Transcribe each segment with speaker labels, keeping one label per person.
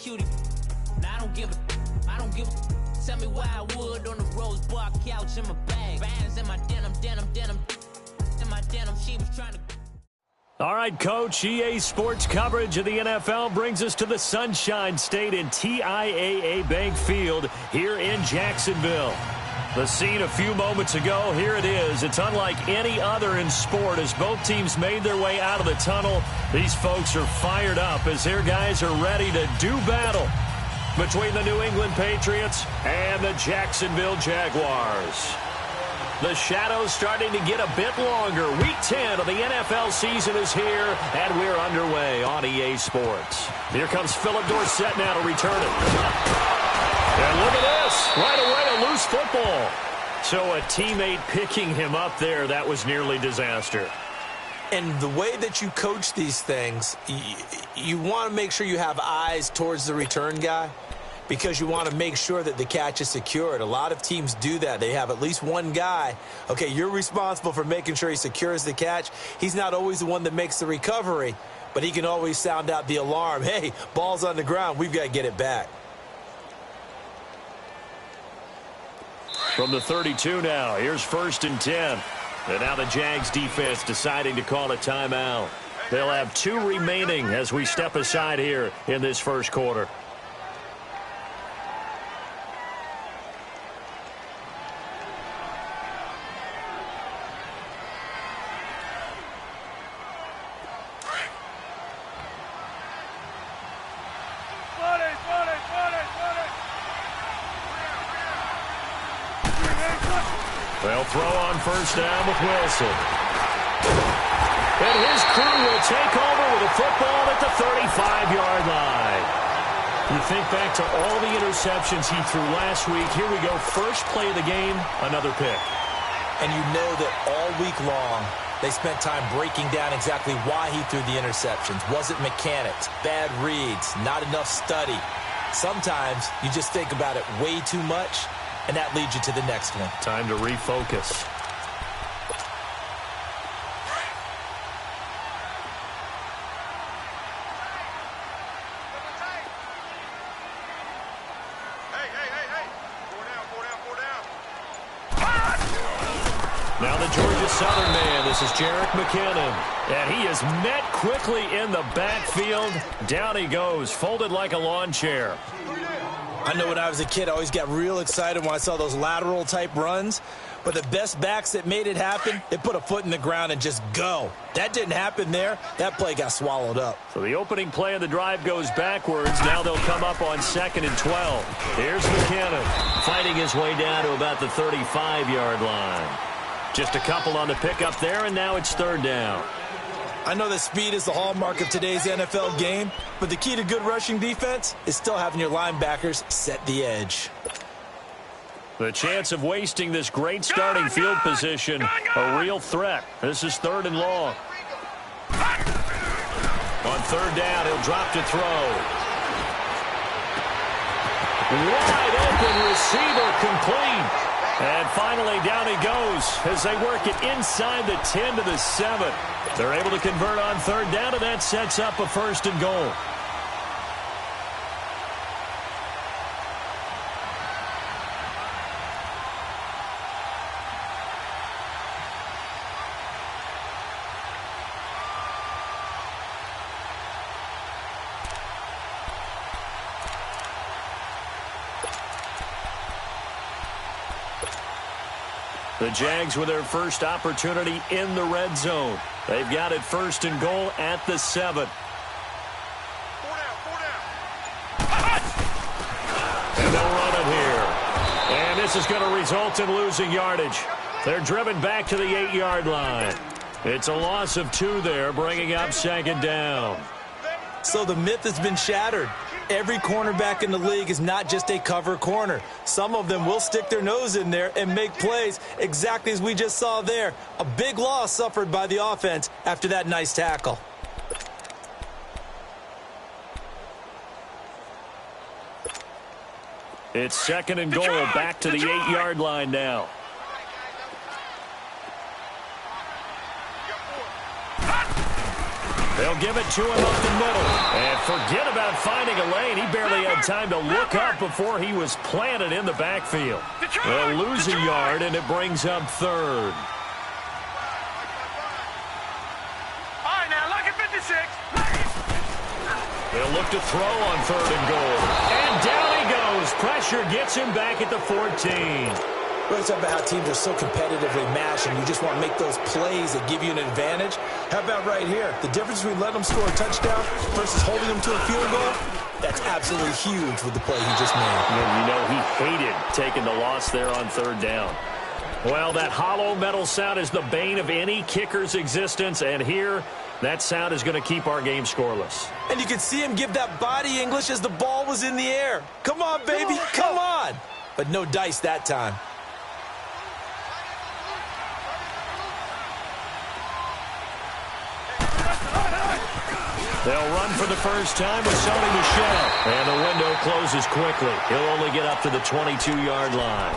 Speaker 1: cutie. I don't give a. Tell me why I would on the rose bar couch in my bag. Bands in my denim. In my denim, she was trying to.
Speaker 2: All right, Coach, EA Sports coverage of the NFL brings us to the Sunshine State in TIAA Bank Field here in Jacksonville. The scene a few moments ago, here it is. It's unlike any other in sport as both teams made their way out of the tunnel. These folks are fired up as their guys are ready to do battle between the New England Patriots and the Jacksonville Jaguars. The shadow's starting to get a bit longer. Week 10 of the NFL season is here, and we're underway on EA Sports. Here comes Philip Dorsett now to return it. And look at this. Right away, a loose football. So a teammate picking him up there, that was nearly disaster.
Speaker 3: And the way that you coach these things, you want to make sure you have eyes towards the return guy, because you want to make sure that the catch is secured. A lot of teams do that. They have at least one guy. Okay, you're responsible for making sure he secures the catch. He's not always the one that makes the recovery, but he can always sound out the alarm. Hey, ball's on the ground. We've got to get it back.
Speaker 2: From the 32 now, here's 1st and 10. And now the Jags defense deciding to call a timeout. They'll have 2 remaining as we step aside here in this first quarter. They'll throw on 1st down with Wilson. And his crew will take over with a football at the 35-yard line. You think back to all the interceptions he threw last week. Here we go. First play of the game, another pick.
Speaker 3: And you know that all week long, they spent time breaking down exactly why he threw the interceptions. Was it mechanics, bad reads, not enough study? Sometimes you just think about it way too much, and that leads you to the next one.
Speaker 2: Time to refocus. Now the Georgia Southern man, this is Jerick McKinnon. And he is met quickly in the backfield. Down he goes, folded like a lawn chair.
Speaker 3: I know when I was a kid, I always got real excited when I saw those lateral-type runs. But the best backs that made it happen, they put a foot in the ground and just go. That didn't happen there. That play got swallowed up.
Speaker 2: So the opening play of the drive goes backwards. Now they'll come up on 2nd and 12. Here's McKinnon fighting his way down to about the 35-yard line. Just a couple on the pickup there, and now it's 3rd down.
Speaker 3: I know that speed is the hallmark of today's NFL game, but the key to good rushing defense is still having your linebackers set the edge.
Speaker 2: The chance of wasting this great starting field position, a real threat. This is 3rd and long. On 3rd down, he'll drop to throw. Wide open receiver, complete. And finally, down he goes as they work it inside the 10 to the 7. They're able to convert on 3rd down, and that sets up a 1st and goal. The Jags with their first opportunity in the red zone. They've got it 1st and goal at the 7. And they'll run it here. And this is going to result in losing yardage. They're driven back to the 8-yard line. It's a loss of 2 there, bringing up 2nd down.
Speaker 3: So the myth has been shattered. Every cornerback in the league is not just a cover corner. Some of them will stick their nose in there and make plays exactly as we just saw there. A big loss suffered by the offense after that nice tackle.
Speaker 2: It's 2nd and goal, back to the 8-yard line now. They'll give it to him up the middle. And forget about finding a lane. He barely had time to look up before he was planted in the backfield. They'll lose a yard, and it brings up third.
Speaker 4: All right, now, look at 56.
Speaker 2: They'll look to throw on third and goal. And down he goes. Pressure gets him back at the 14.
Speaker 3: Well, it's about how teams are so competitively matched, and you just want to make those plays that give you an advantage. How about right here? The difference between letting them score a touchdown versus holding them to a field goal, that's absolutely huge with the play he just made.
Speaker 2: You know, he hated taking the loss there on third down. Well, that hollow metal sound is the bane of any kicker's existence, and here, that sound is going to keep our game scoreless.
Speaker 3: And you could see him give that body English as the ball was in the air. Come on, baby, come on. But no dice that time.
Speaker 2: They'll run for the first time with Sony Michel. And the window closes quickly. He'll only get up to the 22-yard line.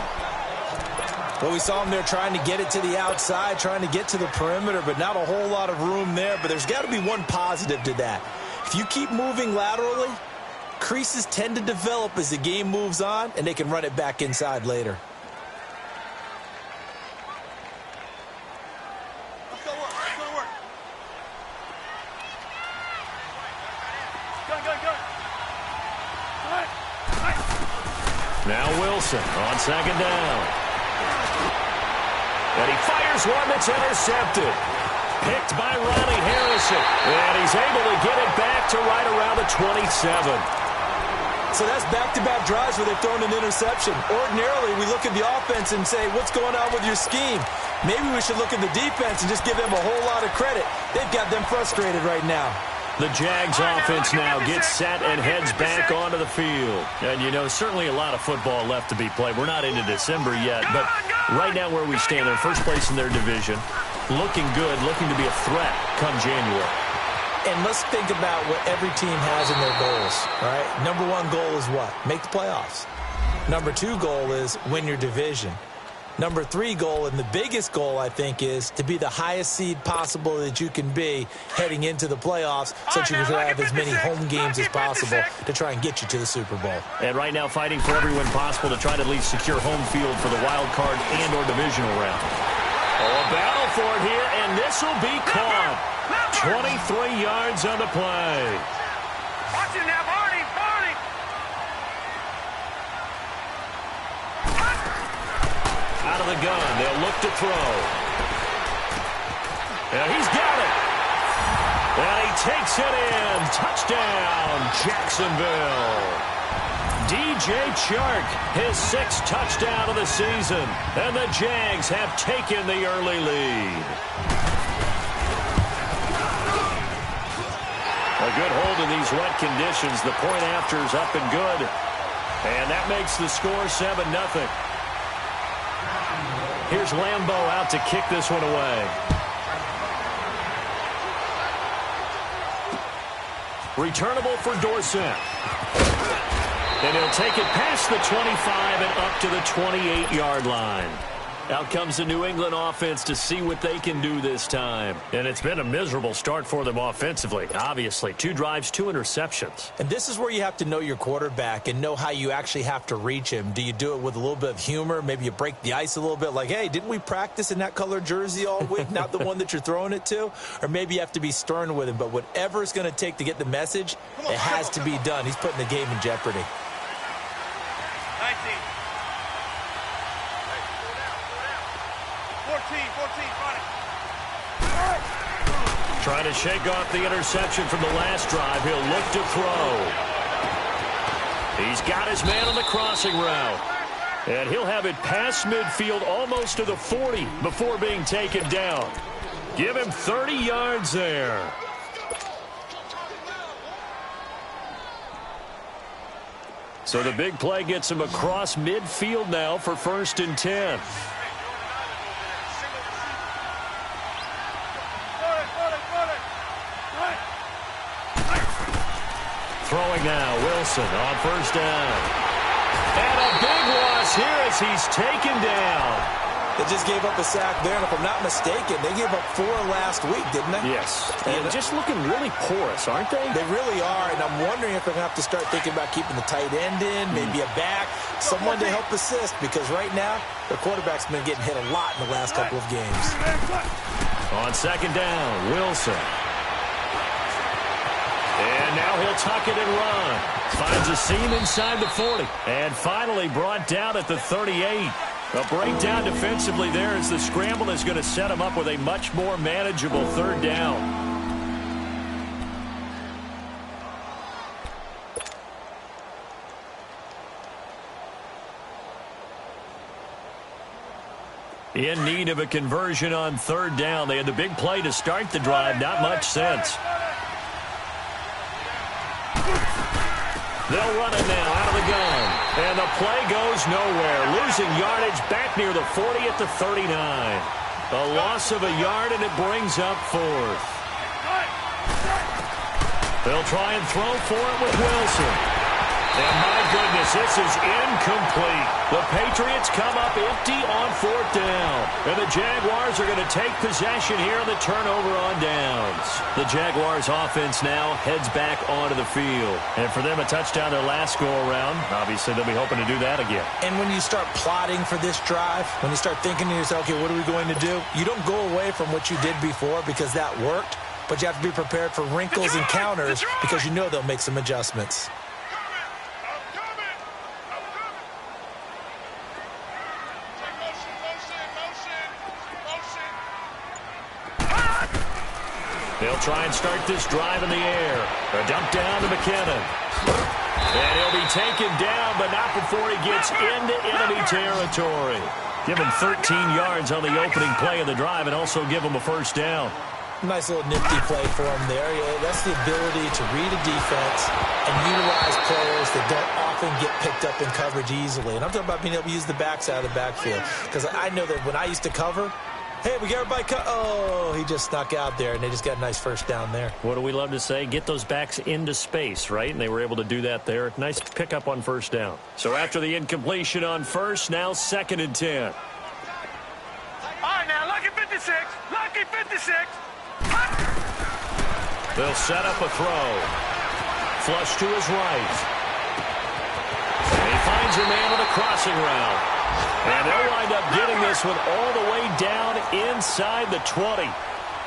Speaker 3: Well, we saw him there trying to get it to the outside, trying to get to the perimeter, but not a whole lot of room there. But there's got to be one positive to that. If you keep moving laterally, creases tend to develop as the game moves on, and they can run it back inside later.
Speaker 4: Let's go work. Let's go to work. Go.
Speaker 2: Now Wilson on second down. And he fires one that's intercepted. Picked by Ronnie Harrison. And he's able to get it back to right around the 27.
Speaker 3: So that's back-to-back drives where they've thrown an interception. Ordinarily, we look at the offense and say, what's going on with your scheme? Maybe we should look at the defense and just give them a whole lot of credit. They've got them frustrated right now.
Speaker 2: The Jags offense now gets set and heads back onto the field. And, you know, certainly a lot of football left to be played. We're not into December yet, but right now where we stand, they're first place in their division. Looking good, looking to be a threat come January.
Speaker 3: And let's think about what every team has in their goals, all right? Number one goal is what? Make the playoffs. Number two goal is win your division. Number three goal, and the biggest goal, I think, is to be the highest seed possible that you can be heading into the playoffs so that you can have as many home games as possible to try and get you to the Super Bowl.
Speaker 2: And right now fighting for every win possible to try to at least secure home field for the wild card and or divisional round. Oh, a battle for it here, and this will be caught. 23 yards on the play.
Speaker 4: Watch it now, Barney.
Speaker 2: Out of the gun, they'll look to throw. And he's got it. And he takes it in. Touchdown, Jacksonville. DJ Chark, his sixth touchdown of the season. And the Jags have taken the early lead. A good hold in these wet conditions. The point after is up and good. And that makes the score 7-0. Here's Lambeau out to kick this one away. Returnable for Dorsett. And he'll take it past the 25 and up to the 28-yard line. Out comes the New England offense to see what they can do this time. And it's been a miserable start for them offensively, obviously. 2 drives, 2 interceptions.
Speaker 3: And this is where you have to know your quarterback and know how you actually have to reach him. Do you do it with a little bit of humor? Maybe you break the ice a little bit like, hey, didn't we practice in that color jersey all week? Not the one that you're throwing it to? Or maybe you have to be stern with him. But whatever it's going to take to get the message, it has to be done. He's putting the game in jeopardy.
Speaker 4: 19. 14,
Speaker 2: Trying to shake off the interception from the last drive. He'll look to throw. He's got his man on the crossing route. And he'll have it past midfield almost to the 40 before being taken down. Give him 30 yards there. So the big play gets him across midfield now for 1st and 10. Throwing now, Wilson on 1st down. And a big loss here as he's taken down.
Speaker 3: They just gave up a sack there, and if I'm not mistaken, they gave up 4 last week, didn't they?
Speaker 2: Yes. And just looking really porous, aren't they?
Speaker 3: They really are, and I'm wondering if they're going to have to start thinking about keeping the tight end in, maybe a back, someone to help assist, because right now, their quarterback's been getting hit a lot in the last couple of games.
Speaker 2: On second down, Wilson. And now he'll tuck it and run. Finds a seam inside the 40. And finally brought down at the 38. A breakdown defensively there as the scramble is going to set him up with a much more manageable third down. In need of a conversion on third down. They had the big play to start the drive. Not much sense. They'll run it now out of the gun. And the play goes nowhere. Losing yardage back near the 40 at the 39. A loss of a yard, and it brings up 4th. They'll try and throw for it with Wilson. And my goodness, this is incomplete. The Patriots come up empty on 4th down. And the Jaguars are going to take possession here on the turnover on downs. The Jaguars offense now heads back onto the field. And for them, a touchdown their last go-around. Obviously, they'll be hoping to do that again.
Speaker 3: And when you start plotting for this drive, when you start thinking to yourself, okay, what are we going to do? You don't go away from what you did before because that worked. But you have to be prepared for wrinkles and counters because you know they'll make some adjustments.
Speaker 2: They'll try and start this drive in the air. A dump down to McKinnon. And he'll be taken down, but not before he gets into enemy territory. Give him 13 yards on the opening play of the drive and also give him a first down.
Speaker 3: Nice little nifty play for him there. Yeah, that's the ability to read a defense and utilize players that don't often get picked up in coverage easily. And I'm talking about being able to use the backside of the backfield. Because I know that when I used to cover, hey, we got everybody cut. Oh, he just snuck out there, and they just got a nice first down there.
Speaker 2: What do we love to say? Get those backs into space, right? And they were able to do that there. Nice pickup on first down. So after the incompletion on first, now 2nd and 10.
Speaker 4: All right, now, lucky 56. Lucky 56.
Speaker 2: They'll set up a throw. Flush to his right. And he finds a man with a crossing route. And they'll wind up getting this one all the way down inside the 20.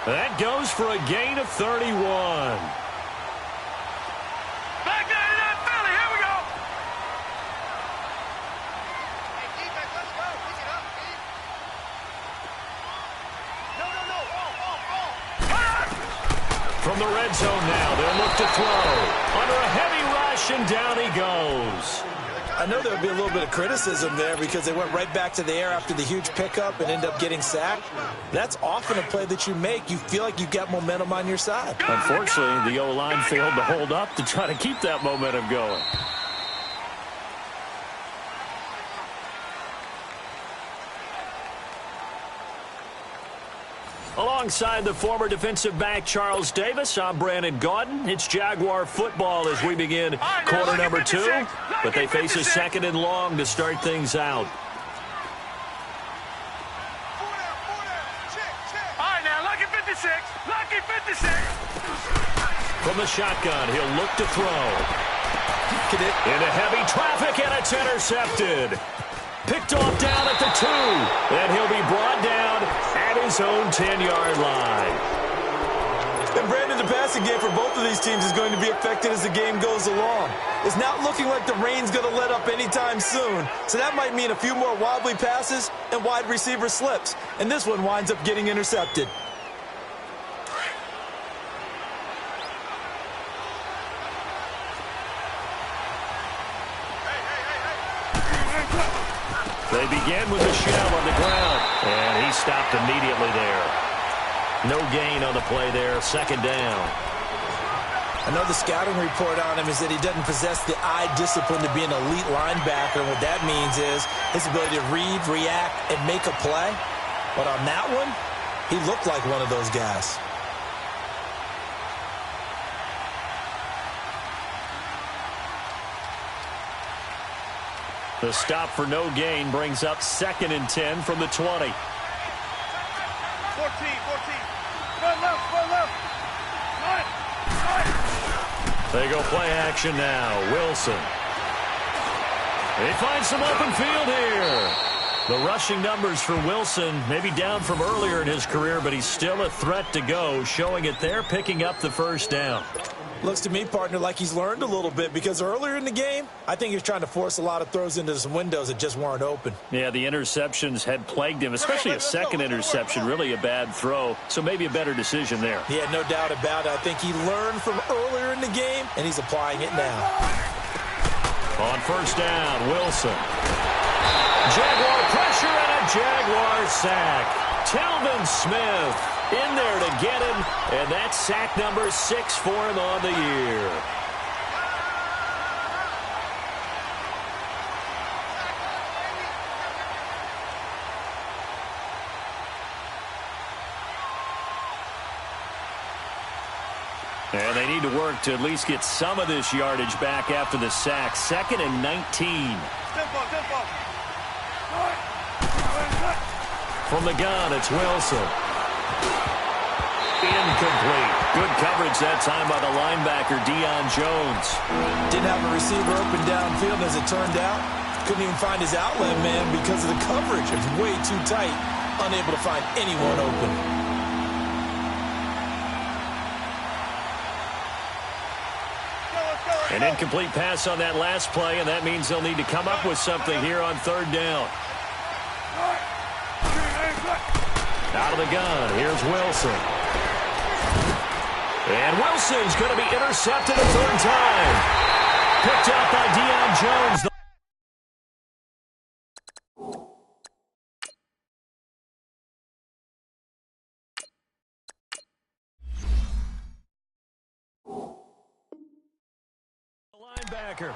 Speaker 2: That goes for a gain of 31.
Speaker 4: Back down to that Philly. Here we go. Hey, defense, let's go. Pick it up, Pete. No.
Speaker 2: From the red zone now, they'll look to throw. Under a heavy rush, and down he goes.
Speaker 3: I know there'll be a little bit of criticism there because they went right back to the air after the huge pickup and end up getting sacked. That's often a play that you make. You feel like you've got momentum on your side.
Speaker 2: Unfortunately, the O-line failed to hold up to try to keep that momentum going. Alongside the former defensive back Charles Davis, I'm Brandon Gaudin. It's Jaguar football as we begin quarter number 2, but they face a 2nd and long to start things out.
Speaker 4: All right, now, lucky 56. Lucky 56.
Speaker 2: From the shotgun, he'll look to throw. Into heavy traffic, and it's intercepted. Picked off down at the 2, and he'll be brought down at his own 10-yard line.
Speaker 3: And Brandon, the passing game for both of these teams is going to be affected as the game goes along. It's not looking like the rain's going to let up anytime soon, so that might mean a few more wobbly passes and wide receiver slips. And this one winds up getting intercepted.
Speaker 2: They begin with the shell on the ground, and he stopped immediately there. No gain on the play there, 2nd down.
Speaker 3: I know the scouting report on him is that he doesn't possess the eye discipline to be an elite linebacker, and what that means is his ability to read, react, and make a play. But on that one, he looked like one of those guys.
Speaker 2: The stop for no gain brings up 2nd and 10 from the 20.
Speaker 4: 14. Run left.
Speaker 2: They go play action now. Wilson. He finds some open field here. The rushing numbers for Wilson maybe down from earlier in his career, but he's still a threat to go, showing it there, picking up the first down.
Speaker 3: Looks to me, partner, like he's learned a little bit, because earlier in the game, I think he was trying to force a lot of throws into some windows that just weren't open.
Speaker 2: Yeah, the interceptions had plagued him, especially a second interception, really a bad throw, so maybe a better decision there.
Speaker 3: Yeah, no doubt about it. I think he learned from earlier in the game, and he's applying it now.
Speaker 2: On first down, Wilson. Jaguar pressure and a Jaguar sack. Telvin Smith in there to get him, and that's sack number 6 for him on the year. And they need to work to at least get some of this yardage back after the sack. 2nd and 19. From the gun, it's Wilson. Incomplete. Good coverage that time by the linebacker, Deion Jones.
Speaker 3: Didn't have a receiver open downfield, as it turned out. Couldn't even find his outlet man because of the coverage. It was way too tight. Unable to find anyone open.
Speaker 2: An incomplete pass on that last play, and that means they'll need to come up with something here on 3rd down. Out of the gun, here's Wilson. And Wilson's going to be intercepted a 3rd time. Picked up by Deion Jones. The linebacker.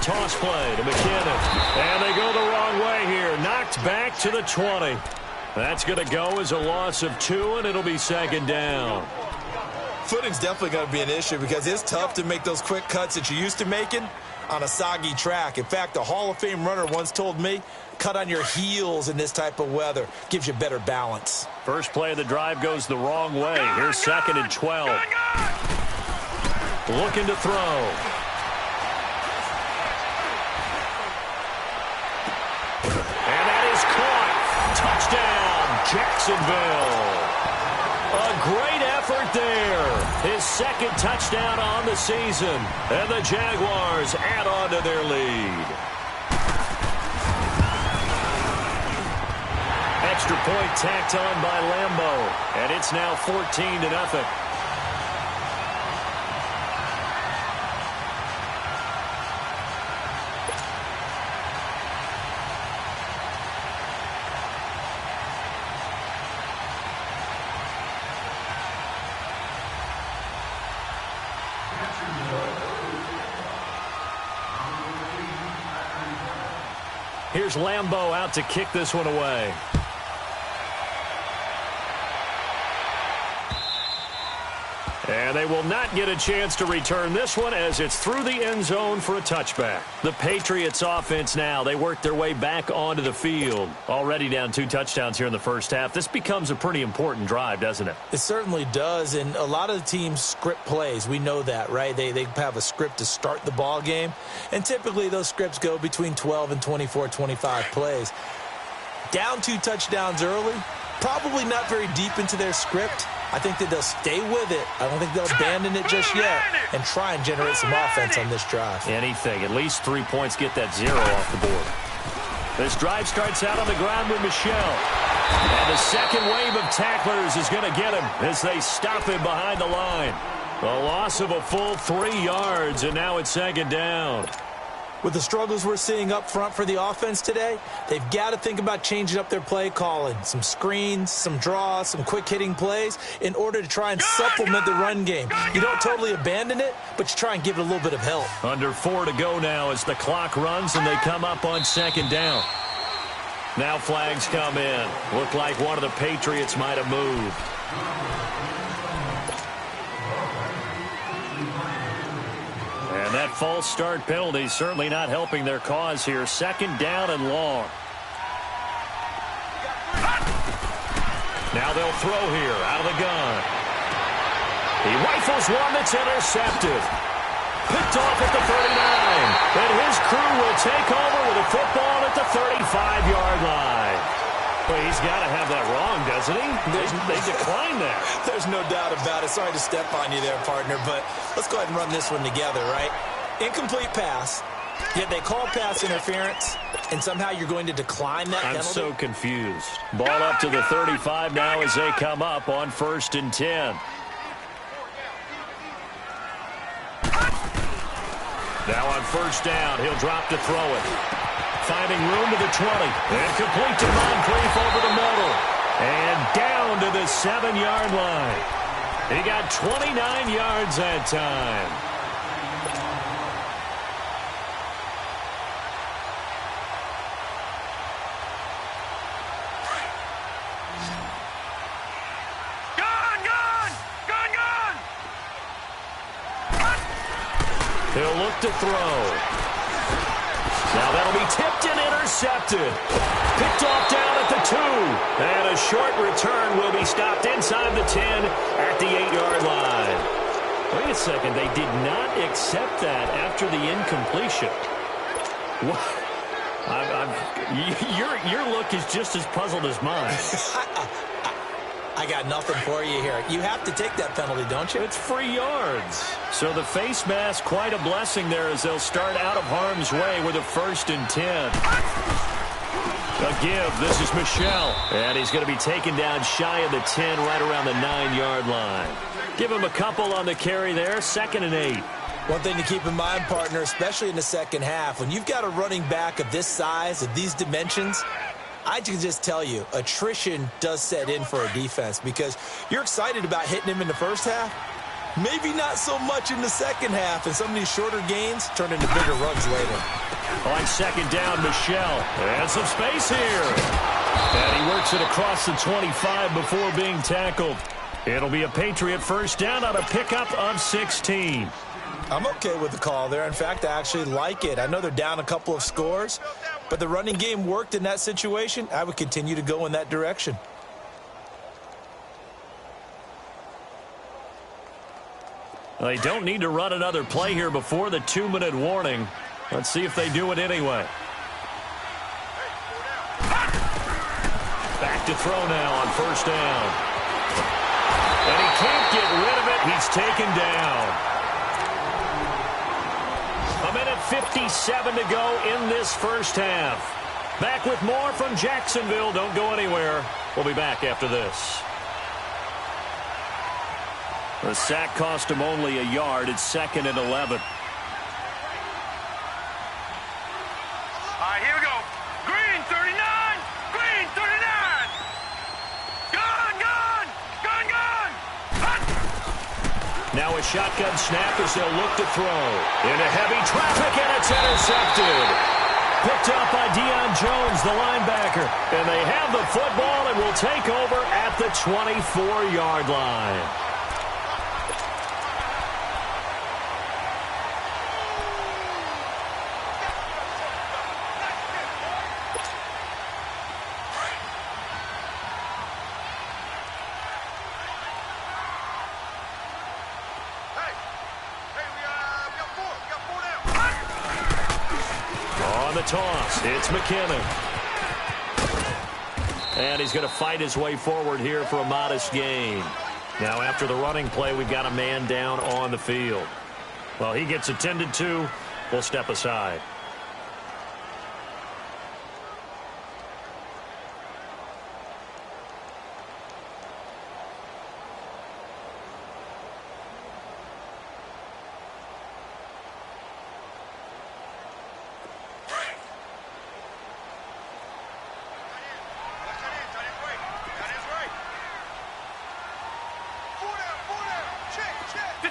Speaker 2: Toss play to McKinnon. And they go the wrong way here. Knocked back to the 20. That's going to go as a loss of 2, and it'll be 2nd down.
Speaker 3: Footing's definitely going to be an issue because it's tough to make those quick cuts that you're used to making on a soggy track. In fact, a Hall of Fame runner once told me, cut on your heels in this type of weather. Gives you better balance.
Speaker 2: First play of the drive goes the wrong way. Here's 2nd and 12. Looking to throw. Touchdown, Jacksonville. A great effort there. His 2nd touchdown on the season. And the Jaguars add on to their lead. Extra point tacked on by Lambeau. And it's now 14-0. Here's Lambeau out to kick this one away. And they will not get a chance to return this one as it's through the end zone for a touchback. The Patriots offense now, they work their way back onto the field. Already down 2 touchdowns here in the first half. This becomes a pretty important drive, doesn't it?
Speaker 3: It certainly does, and a lot of the teams script plays. We know that, right? They have a script to start the ball game, and typically those scripts go between 12 and 24, 25 plays. Down 2 touchdowns early, probably not very deep into their script. I think that they'll stay with it. I don't think they'll abandon it just yet and try and generate some offense on this drive.
Speaker 2: Anything. At least 3 points, get that 0 off the board. This drive starts out on the ground with Michel. And the second wave of tacklers is going to get him as they stop him behind the line. A loss of a full 3 yards, and now it's 2nd down.
Speaker 3: With the struggles we're seeing up front for the offense today, they've got to think about changing up their play calling. Some screens, some draws, some quick-hitting plays in order to try and supplement the run game. You don't totally abandon it, but you try and give it a little bit of help.
Speaker 2: Under 4 to go now as the clock runs and they come up on second down. Now flags come in. Look like one of the Patriots might have moved. And that false start penalty certainly not helping their cause here. Second down and long. Now they'll throw here out of the gun. He rifles one that's intercepted. Picked off at the 39. And his crew will take over with a football at the 35-yard line. Well, he's got to have that wrong, doesn't he? They declined that.
Speaker 3: There's no doubt about it. Sorry to step on you there, partner, but let's go ahead and run this one together, right? Incomplete pass, yet they call pass interference, and somehow you're going to decline that penalty?
Speaker 2: I'm so confused. Ball up to the 35 now as they come up on 1st and 10. Now on 1st down, he'll drop to throw it. Finding room to the 20. And complete to Moncrief over the middle. And down to the 7-yard line. He got 29 yards that time. He'll look to throw. Now that'll be tipped and intercepted. Picked off down at the 2. And a short return will be stopped inside the 10 at the 8-yard line. Wait a second. They did not accept that after the incompletion. What? Your look is just as puzzled as mine.
Speaker 3: I got nothing for you here. You have to take that penalty, don't you?
Speaker 2: It's free yards. So the face mask, quite a blessing there as they'll start out of harm's way with a 1st and 10. A give. This is Michel. And he's going to be taken down shy of the 10, right around the 9-yard line. Give him a couple on the carry there. 2nd and 8.
Speaker 3: One thing to keep in mind, partner, especially in the second half, when you've got a running back of this size, of these dimensions, I can just tell you, attrition does set in for a defense because you're excited about hitting him in the first half. Maybe not so much in the second half, and some of these shorter gains turn into bigger runs later.
Speaker 2: On 2nd down, Michel. And some space here. And he works it across the 25 before being tackled. It'll be a Patriot 1st down on a pickup of 16.
Speaker 3: I'm okay with the call there. In fact, I actually like it. I know they're down a couple of scores, but the running game worked in that situation. I would continue to go in that direction.
Speaker 2: They don't need to run another play here before the 2-minute warning. Let's see if they do it anyway. Back to throw now on 1st down. And he can't get rid of it. He's taken down. 1:57 to go in this first half. Back with more from Jacksonville. Don't go anywhere. We'll be back after this. The sack cost him only a yard. It's 2nd and 11.
Speaker 4: All right, here we go. Green 39. Green 39. Gun.
Speaker 2: Now a shotgun snap as they'll look to throw. Into heavy traffic, and it's intercepted. Picked up by Deion Jones, the linebacker. And they have the football and will take over at the 24-yard line. Toss. It's McKinnon. And he's going to fight his way forward here for a modest gain. Now after the running play, we've got a man down on the field. Well, he gets attended to. We'll step aside.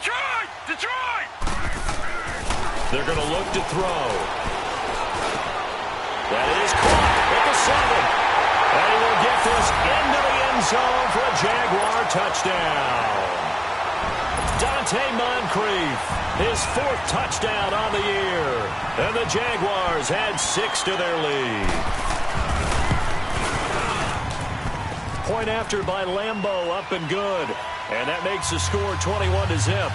Speaker 4: Detroit! Detroit!
Speaker 2: They're going to look to throw. That is caught at the 7. And he will get this into the end zone for a Jaguar touchdown. Dante Moncrief, his 4th touchdown on the year. And the Jaguars add 6 to their lead. Point after by Lambeau, up and good. And that makes the score 21-0.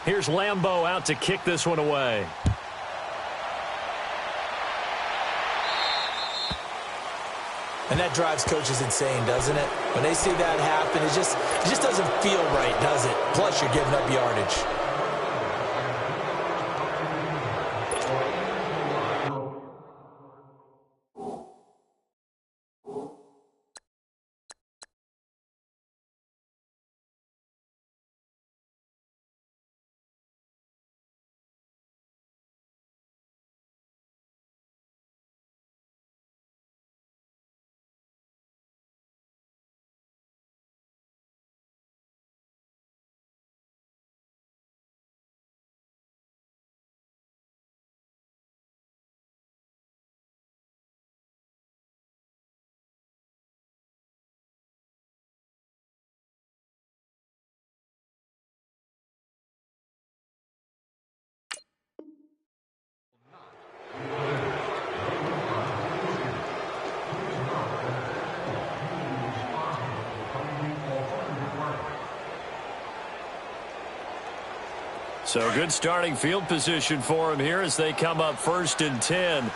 Speaker 2: Here's Lambeau out to kick this one away.
Speaker 3: And that drives coaches insane, doesn't it? When they see that happen, it just doesn't feel right, does it? Plus, you're giving up yardage.
Speaker 2: So good starting field position for him here as they come up 1st and 10.
Speaker 4: All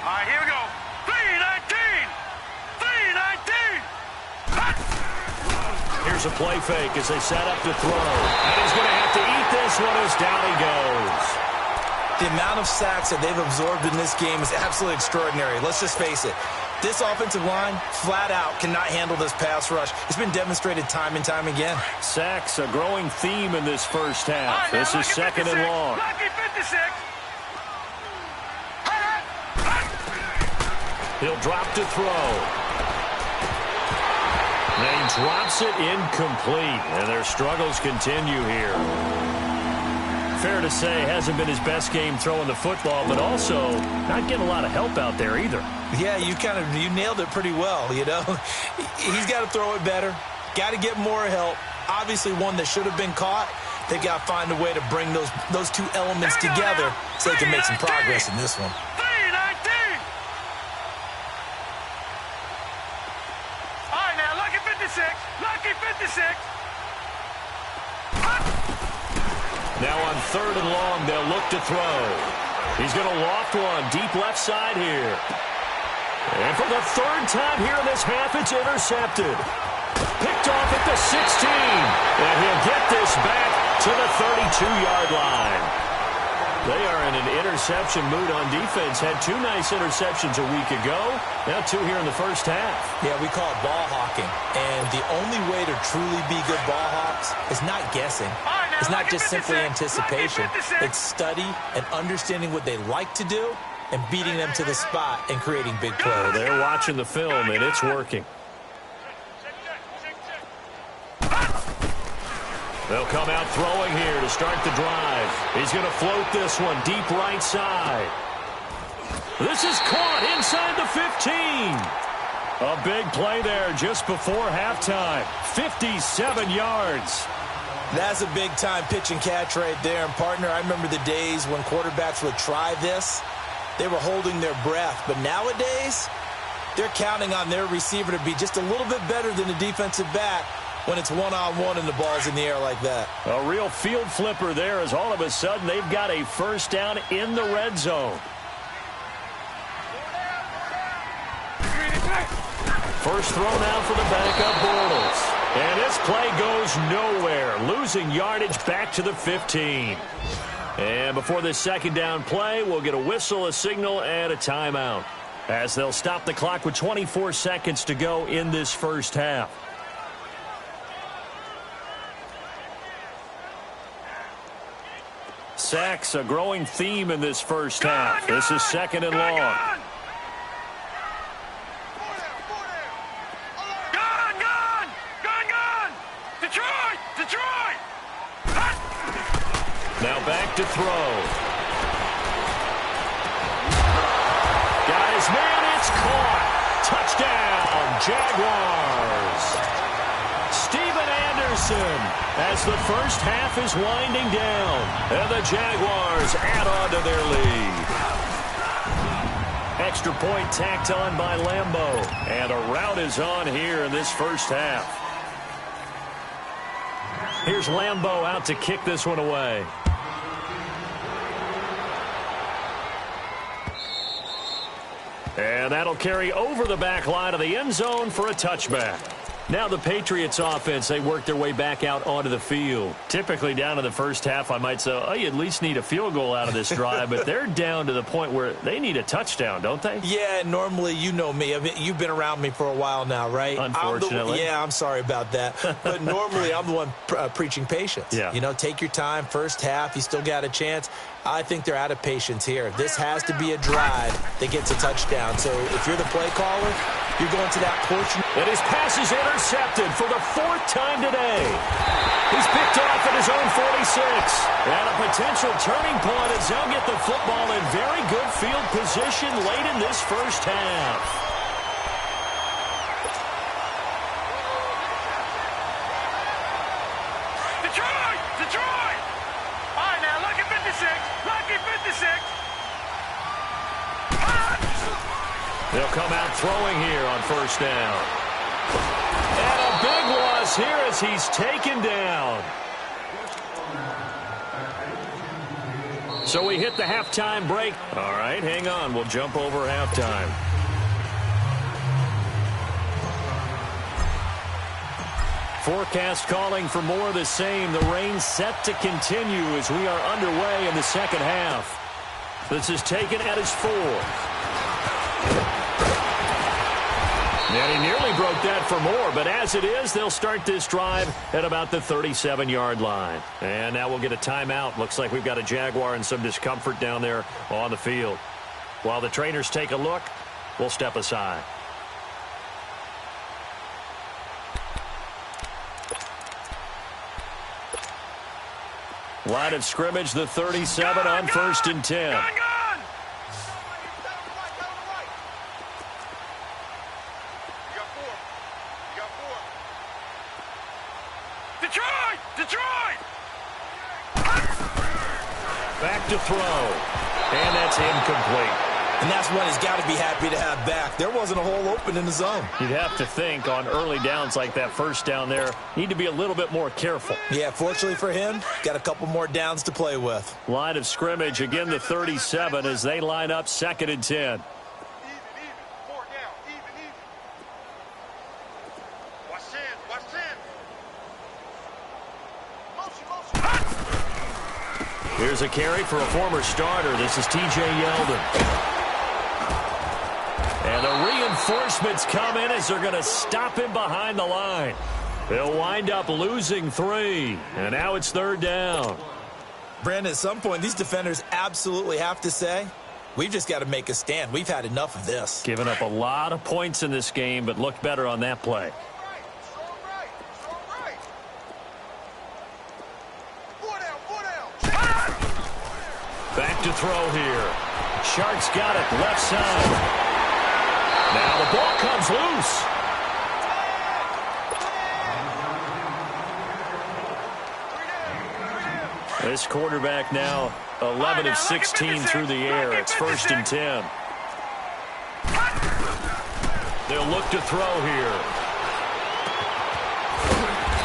Speaker 4: right, here we go. 3-19! 3-19!
Speaker 2: Here's a play fake as they set up to throw. And he's going to have to eat this one as down he goes.
Speaker 3: The amount of sacks that they've absorbed in this game is absolutely extraordinary. Let's just face it. This offensive line, flat out, cannot handle this pass rush. It's been demonstrated time and time again.
Speaker 2: Sacks, a growing theme in this first half. This is 2nd and long.
Speaker 4: Lucky 56!
Speaker 2: He'll drop to throw. And he drops it incomplete. And their struggles continue here. Fair to say, hasn't been his best game throwing the football, but also not getting a lot of help out there either.
Speaker 3: Yeah, you nailed it pretty well, you know. He's got to throw it better. Got to get more help. Obviously one that should have been caught. They've got to find a way to bring those two elements together so they can make some progress in this one.
Speaker 4: 3-19! All right, now, lucky 56! Lucky 56!
Speaker 2: Now on 3rd and long, they'll look to throw. He's going to loft one deep left side here. And for the 3rd time here in this half, it's intercepted. Picked off at the 16. And he'll get this back to the 32-yard line. They are in an interception mood on defense. Had 2 nice interceptions a week ago. Now 2 here in the first half.
Speaker 3: Yeah, we call it ball hawking. And the only way to truly be good ball hawks is not guessing. It's not just simply anticipation. It's study and understanding what they like to do and beating them to the spot and creating big plays.
Speaker 2: They're watching the film, and it's working. They'll come out throwing here to start the drive. He's going to float this one deep right side. This is caught inside the 15. A big play there just before halftime. 57 yards.
Speaker 3: That's a big-time pitch and catch right there. And, partner, I remember the days when quarterbacks would try this. They were holding their breath. But nowadays, they're counting on their receiver to be just a little bit better than the defensive back when it's one-on-one and the ball's in the air like that.
Speaker 2: A real field flipper there as all of a sudden they've got a first down in the red zone. First throw now for the backup Bortles. And this play goes nowhere, losing yardage back to the 15. And before this second down play, we'll get a whistle, a signal, and a timeout, as they'll stop the clock with 24 seconds to go in this first half. Sacks, a growing theme in this first half. This is second and long. Now back to throw. Got his man, it's caught. Touchdown, Jaguars. Steven Anderson, as the first half is winding down, and the Jaguars add on to their lead. Extra point tacked on by Lambeau, and a rout is on here in this first half. Here's Lambeau out to kick this one away. And that'll carry over the back line of the end zone for a touchback. Now the Patriots offense, they work their way back out onto the field. Typically down in the first half, I might say, oh, you at least need a field goal out of this drive, but they're down to the point where they need a touchdown, don't they?
Speaker 3: Yeah, normally, you know me. I mean, you've been around me for a while now, right?
Speaker 2: Unfortunately.
Speaker 3: I'm sorry about that. But normally, I'm the one preaching patience.
Speaker 2: Yeah.
Speaker 3: You know, take your time. First half, you still got a chance. I think they're out of patience here. This has to be a drive that gets a touchdown. So if you're the play caller, you're going to that portion.
Speaker 2: And his pass is intercepted for the fourth time today. He's picked off at his own 46. And a potential turning point as they'll get the football in very good field position late in this first half.
Speaker 4: Detroit! Detroit! All right, now, lucky 56. Lucky 56.
Speaker 2: They'll come out throwing here on first down. And a big loss here as he's taken down. So we hit the halftime break. All right, hang on. We'll jump over halftime. Forecast calling for more of the same. The rain set to continue as we are underway in the second half. This is taken at his 4th. And he nearly broke that for more, but as it is, they'll start this drive at about the 37-yard line. And now we'll get a timeout. Looks like we've got a Jaguar and some discomfort down there on the field. While the trainers take a look, we'll step aside. Line of scrimmage, the 37 on 1st and 10. Back to throw. And that's incomplete.
Speaker 3: And that's one he's got to be happy to have back. There wasn't a hole open in the zone.
Speaker 2: You'd have to think on early downs like that first down there, need to be a little bit more careful.
Speaker 3: Yeah, fortunately for him, got a couple more downs to play with.
Speaker 2: Line of scrimmage, again the 37 as they line up 2nd and 10. Here's a carry for a former starter. This is T.J. Yeldon. And the reinforcements come in as they're going to stop him behind the line. They'll wind up losing 3. And now it's 3rd down.
Speaker 3: Brandon, at some point, these defenders absolutely have to say, we've just got to make a stand. We've had enough of this.
Speaker 2: Giving up a lot of points in this game, but looked better on that play. Back to throw here. Shark's got it, left side. Now the ball comes loose. This quarterback now 11 of 16 through the air. It's 1st and 10. They'll look to throw here.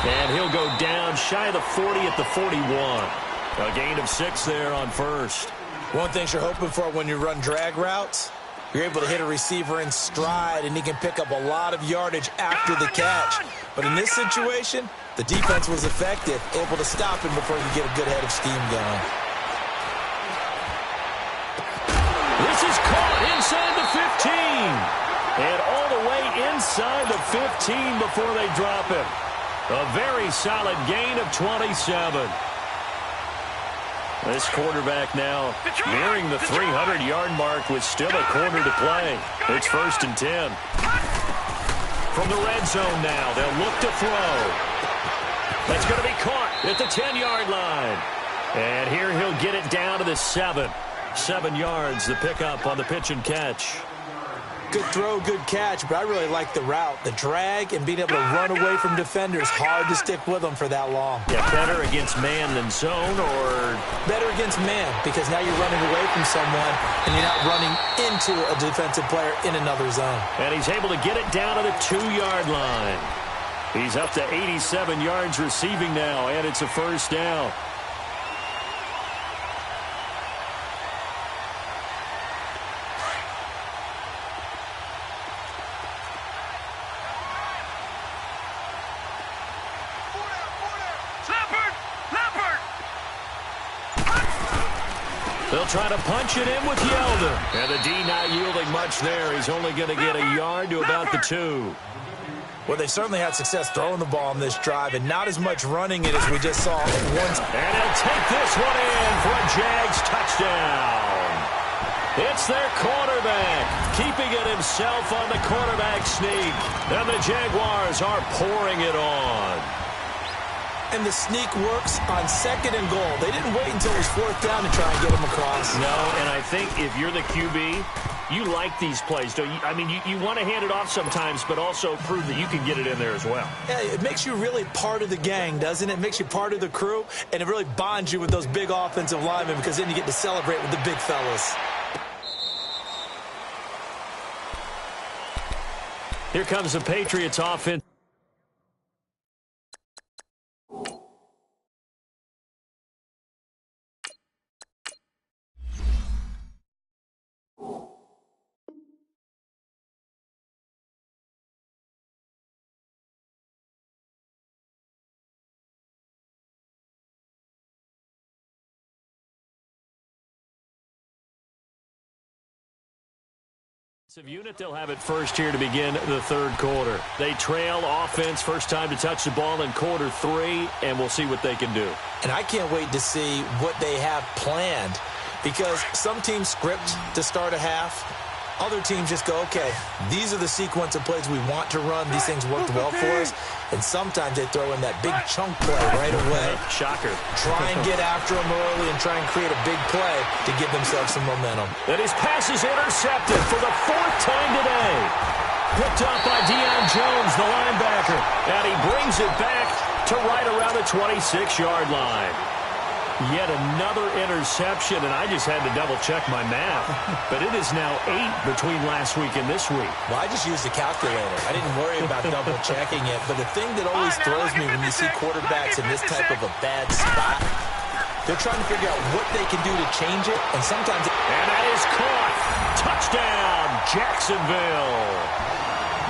Speaker 2: And he'll go down shy of the 40 at the 41. A gain of 6 there on 1st.
Speaker 3: One thing you're hoping for when you run drag routes, You're able to hit a receiver in stride, and he can pick up a lot of yardage after the catch. But in this situation, the defense was effective, able to stop him before he could get a good head of steam going.
Speaker 2: This is caught inside the 15. And all the way inside the 15 before they drop him. A very solid gain of 27. This quarterback now nearing the 300-yard mark with still a quarter to play. It's 1st and 10. From the red zone now, they'll look to throw. That's going to be caught at the 10-yard line. And here he'll get it down to the 7. 7 yards, the pickup on the pitch and catch.
Speaker 3: Good throw, good catch, but I really like the route. The drag and being able to run away from defenders, hard to stick with them for that long.
Speaker 2: Yeah, better against man than zone, or?
Speaker 3: Better against man, because now you're running away from someone and you're not running into a defensive player in another zone.
Speaker 2: And he's able to get it down to the 2-yard line. He's up to 87 yards receiving now, and it's a 1st down. They'll try to punch it in with Yeldon. And the D not yielding much there. He's only going to get a yard to about the 2.
Speaker 3: Well, they certainly had success throwing the ball on this drive, and not as much running it as we just saw once.
Speaker 2: And he'll take this one in for a Jags touchdown. It's their quarterback, keeping it himself on the quarterback sneak. And the Jaguars are pouring it on.
Speaker 3: And the sneak works on 2nd and goal. They didn't wait until it was 4th down to try and get him across.
Speaker 2: No, and I think if you're the QB, you like these plays, don't you? I mean, you want to hand it off sometimes, but also prove that you can get it in there as well.
Speaker 3: Yeah, it makes you really part of the gang, doesn't it? It makes you part of the crew, and it really bonds you with those big offensive linemen because then you get to celebrate with the big fellas.
Speaker 2: Here comes the Patriots offense. Unit, they'll have it first here to begin the 3rd quarter. They trail offense, first time to touch the ball in quarter 3, and we'll see what they can do.
Speaker 3: And I can't wait to see what they have planned, because some teams script to start a half. Other teams just go, okay, these are the sequence of plays we want to run. These things worked well for us. And sometimes they throw in that big chunk play right away.
Speaker 2: Shocker.
Speaker 3: Try and get after them early and try and create a big play to give themselves some momentum.
Speaker 2: And his pass is intercepted for the 4th time today. Picked up by Deion Jones, the linebacker. And he brings it back to right around the 26-yard line. Yet another interception, and I just had to double-check my math. But it is now 8 between last week and this week.
Speaker 3: Well, I just used a calculator. I didn't worry about double-checking it. But the thing that always throws me when you see quarterbacks in this type of a bad spot, they're trying to figure out what they can do to change it. And sometimes...
Speaker 2: And that is caught. Touchdown, Jacksonville.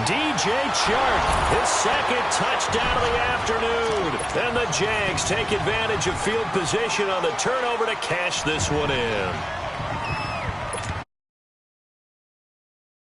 Speaker 2: DJ Chark, his 2nd touchdown of the afternoon. And the Jags take advantage of field position on the turnover to cash this one in.